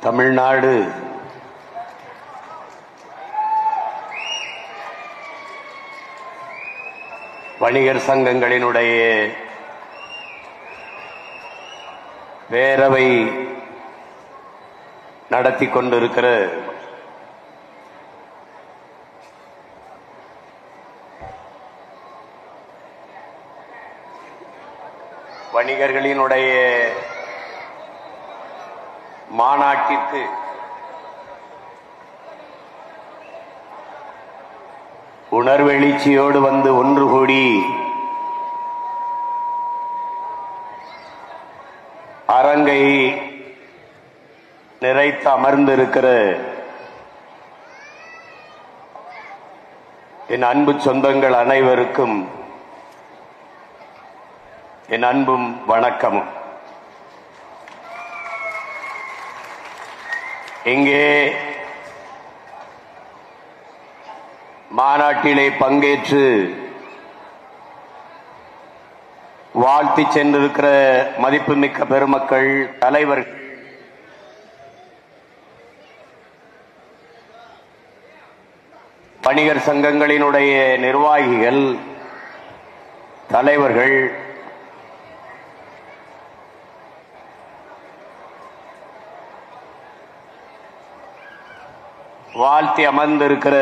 தமிழ்நாடு வணிகர் சங்கங்களினுடைய பேரவை நடத்தி கொண்டிருக்கிற வணிகர்களினுடைய மாநாட்டிற்கு உணர்வெழுச்சியோடு வந்து ஒன்று கூடி அரங்கை நிறைத்து அமர்ந்திருக்கிற என் அன்பு சொந்தங்கள் அனைவருக்கும் என் அன்பும் வணக்கமும். இங்கே மாநாட்டிலே பங்கேற்று வாழ்த்தி சென்றிருக்கிற மதிப்புமிக்க பெருமக்கள், தலைவர்கள், வணிகர் சங்கங்களினுடைய நிர்வாகிகள், தலைவர்கள், வாழ்த்தி அமர்ந்திருக்கிற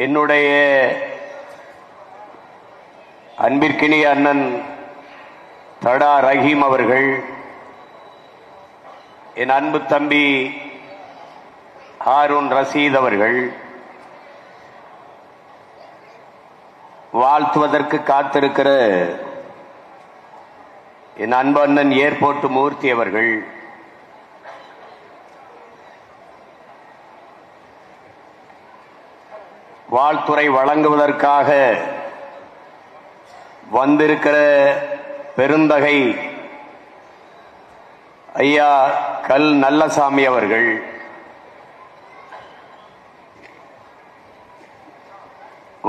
என்னுடைய அன்பிற்கினிய அண்ணன் தடா ரஹீம் அவர்கள், என் அன்பு தம்பி ஹாரூன் ரஷீத் அவர்கள், வாழ்த்துவதற்கு காத்திருக்கிற என் அன்பு அண்ணன் ஏர்போர்ட் மூர்த்தி அவர்கள், வாழ்த்துறை வழங்குவதற்காக வந்திருக்கிற பெருந்தகை ஐயா கல் நல்லசாமி அவர்கள்,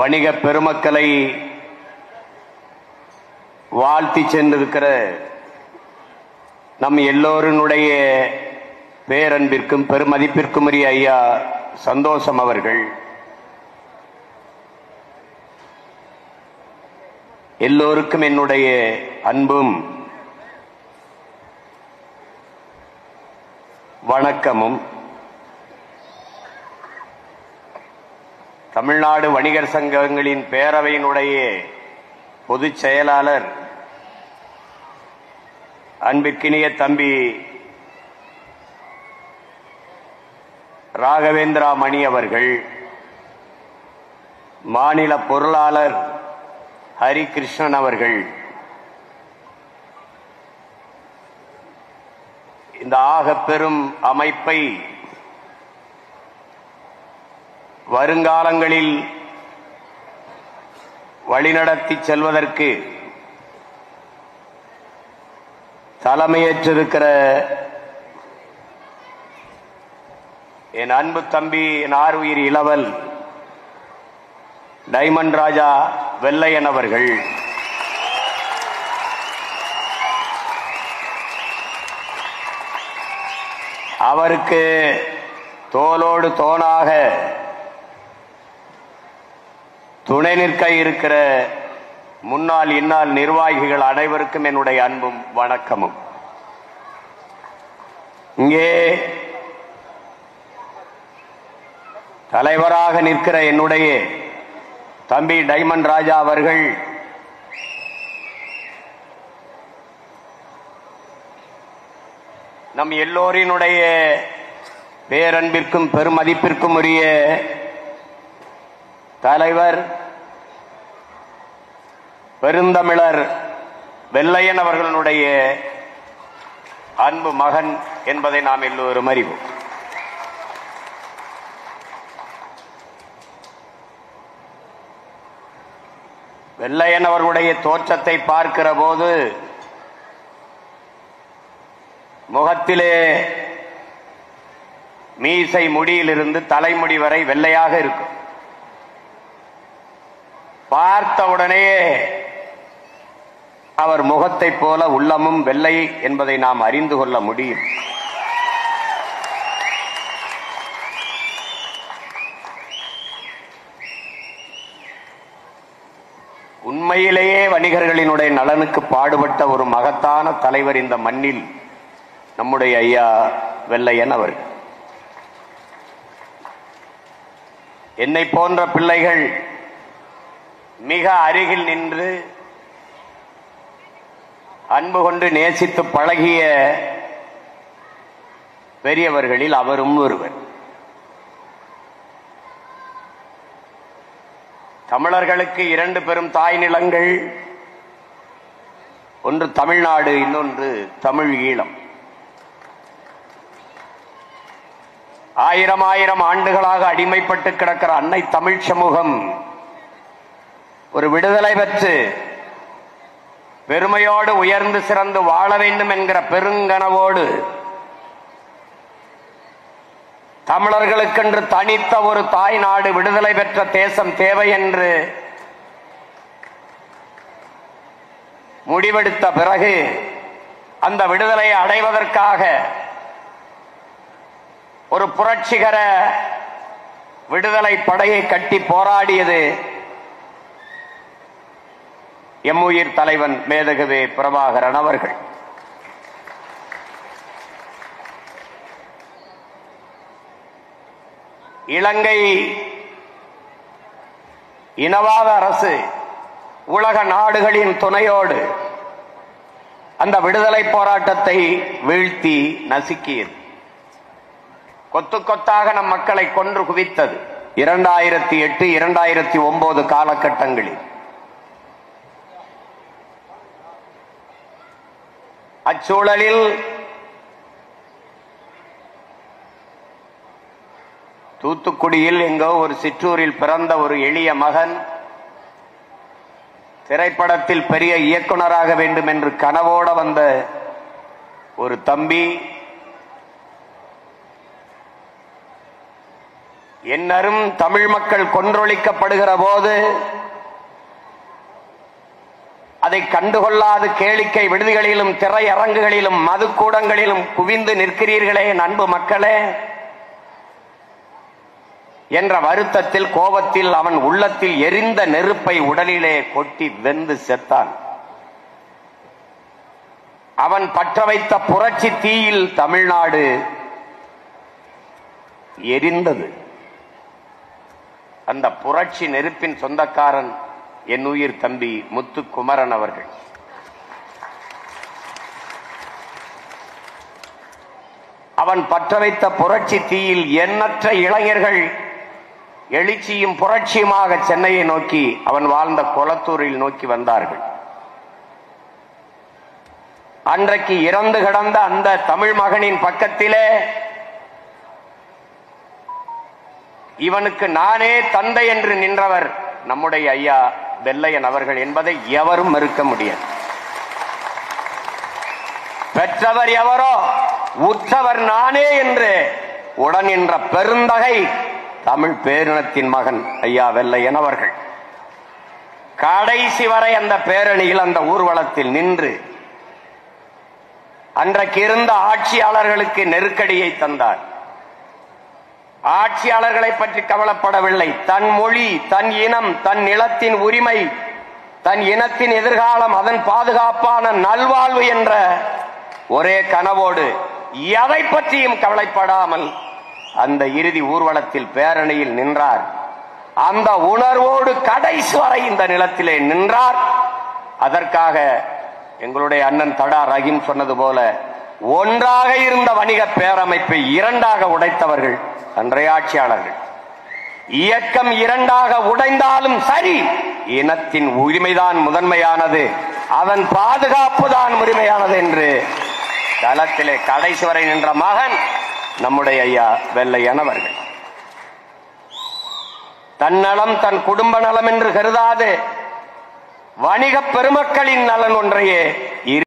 வணிக பெருமக்களை வாழ்த்தி சென்றிருக்கிற நம் எல்லோருடைய பேரன்பிற்கும் பெருமதிப்பிற்கும் உரிய ஐயா சந்தோஷம் அவர்கள், எல்லோருக்கும் என்னுடைய அன்பும் வணக்கமும். தமிழ்நாடு வணிகர் சங்கங்களின் பேரவையினுடைய பொதுச் செயலாளர் அன்பிற்கினிய தம்பி ராகவேந்திரா மணி அவர்கள், மாநில பொருளாளர் ஹரிகிருஷ்ணன் அவர்கள், இந்த ஆகப்பெரும் அமைப்பை வருங்காலங்களில் வழிநடத்தி செல்வதற்கு தலைமையேற்றிருக்கிற என் அன்பு தம்பி, என் ஆருயிர் இளவல் டைமண்ட் ராஜா வெள்ளையன் அவர்கள், அவருக்கு தோளோடு தோளாக துணை நிற்க இருக்கிற முன்னாள் இந்நாள் நிர்வாகிகள் அனைவருக்கும் என்னுடைய அன்பும் வணக்கமும். இங்கே தலைவராக நிற்கிற என்னுடைய தம்பி டைமண்ட் ராஜா அவர்கள் நம் எல்லோரினுடைய பேரன்பிற்கும் பெருமதிப்பிற்கும் உரிய தலைவர் பெருந்தமிழர் வெள்ளையன் அவர்களுடைய அன்பு மகன் என்பதை நாம் எல்லோரும் அறிவோம். வெள்ளையன் அவர்களுடைய தோற்றத்தை பார்க்கிற போது முகத்திலே மீசை முடியிலிருந்து தலைமுடி வரை வெள்ளையாக இருக்கும். பார்த்தவுடனே அவர் முகத்தைப் போல உள்ளமும் வெள்ளை என்பதை நாம் அறிந்து கொள்ள முடியும். உண்மையிலேயே வணிகர்களினுடைய நலனுக்கு பாடுபட்ட ஒரு மகத்தான தலைவர் இந்த மண்ணில் நம்முடைய ஐயா வெள்ளையன் அவர். என்னை போன்ற பிள்ளைகள் மிக அருகில் நின்று அன்பு கொண்டு நேசித்து பழகிய பெரியவர்களில் அவரும் ஒருவர். தமிழர்களுக்கு இரண்டு பெரும் தாய் நிலங்கள், ஒன்று தமிழ்நாடு, இன்னொன்று தமிழ் ஈழம். ஆயிரம் ஆயிரம் ஆண்டுகளாக அடிமைப்பட்டு கிடக்கிற அன்னை தமிழ் சமூகம் ஒரு விடுதலை பெற்று பெருமையோடு உயர்ந்து சிறந்து வாழ வேண்டும் என்கிற பெருங்கனவோடு தமிழர்களுக்கென்று தனித்த ஒரு தாய் நாடு, விடுதலை பெற்ற தேசம் தேவை என்று முடிவெடுத்த பிறகு அந்த விடுதலையை அடைவதற்காக ஒரு புரட்சிகர விடுதலை படையை கட்டி போராடியது எம்முயிர் தலைவன் மேதகவே பிரபாகரன் அவர்கள். இலங்கை இனவாத அரசு உலக நாடுகளின் துணையோடு அந்த விடுதலை போராட்டத்தை வீழ்த்தி நசுக்கியது. கொத்து கொத்தாக நம் மக்களை கொன்று குவித்தது 2008, 2009 காலகட்டங்களில். அச்சூழலில் தூத்துக்குடியில் எங்கோ ஒரு சிற்றூரில் பிறந்த ஒரு எளிய மகன் திரைப்படத்தில் பெரிய இயக்குனராக வேண்டும் என்று கனவோட வந்த ஒரு தம்பி என்னரும் தமிழ் மக்கள் கொன்றொழிக்கப்படுகிற போது அதை கண்டுகொள்ளாது கேளிக்கை விடுதிகளிலும் திரையரங்குகளிலும் மதுக்கூடங்களிலும் குவிந்து நிற்கிறீர்களே அன்பு மக்களே என்ற வருத்தத்தில், கோபத்தில் அவன் உள்ளத்தில் எரிந்த நெருப்பை உடலிலே கொட்டி வெந்து செத்தான். அவன் பற்ற வைத்த புரட்சி தீயில் தமிழ்நாடு எரிந்தது. அந்த புரட்சி நெருப்பின் சொந்தக்காரன் என் உயிர் தம்பி முத்துக்குமரன் அவர்கள். அவன் பற்ற வைத்த புரட்சி தீயில் எண்ணற்ற இளைஞர்கள் எழுச்சியும் புரட்சியுமாக சென்னையை நோக்கி, அவன் வாழ்ந்த கொளத்தூரில் நோக்கி வந்தார்கள். அன்றைக்கு இறந்து கிடந்த அந்த தமிழ் மகனின் பக்கத்திலே இவனுக்கு நானே தந்தை என்று நின்றவர் நம்முடைய ஐயா வெள்ளையன் அவர்கள் என்பதை எவரும் மறுக்க முடியாது. பெற்றவர் எவரோ உற்றவர் நானே என்று உடன் நின்ற பெருந்தகை தமிழ் பேரினத்தின் மகன் ஐயா வெள்ளையன் அவர்கள். கடைசி வரை அந்த பேரணியில், அந்த ஊர்வலத்தில் நின்று அன்றைக்கு இருந்த ஆட்சியாளர்களுக்கு நெருக்கடியை தந்தார். ஆட்சியாளர்களை பற்றி கவலைப்படவில்லை. தன் மொழி, தன் இனம், தன் நிலத்தின் உரிமை, தன் இனத்தின் எதிர்காலம், அதன் பாதுகாப்பான நல்வாழ்வு என்ற ஒரே கனவோடு எதை பற்றியும் கவலைப்படாமல் அந்த இறுதி ஊர்வலத்தில் பேரணியில் நின்றார். அந்த உணர்வோடு கடைசி வரை இந்த நிலத்திலே நின்றார். அதற்காக எங்களுடைய அண்ணன் தடா ரஹீம் சொன்னது போல ஒன்றாக இருந்த வணிக பேரமைப்பை இரண்டாக உடைத்தவர்கள் அன்றைய ஆட்சியாளர்கள். இயக்கம் இரண்டாக உடைந்தாலும் சரி, இனத்தின் உரிமைதான் முதன்மையானது, அதன் பாதுகாப்பு தான் உரிமையானது என்று களத்திலே கடைசி வரை நின்ற மகன் நம்முடைய ஐயா வெள்ளையன் அவர்கள். தன்னலம் தன் குடும்ப நலம் என்று கருதாது வணிக பெருமக்களின் நலன் ஒன்றையே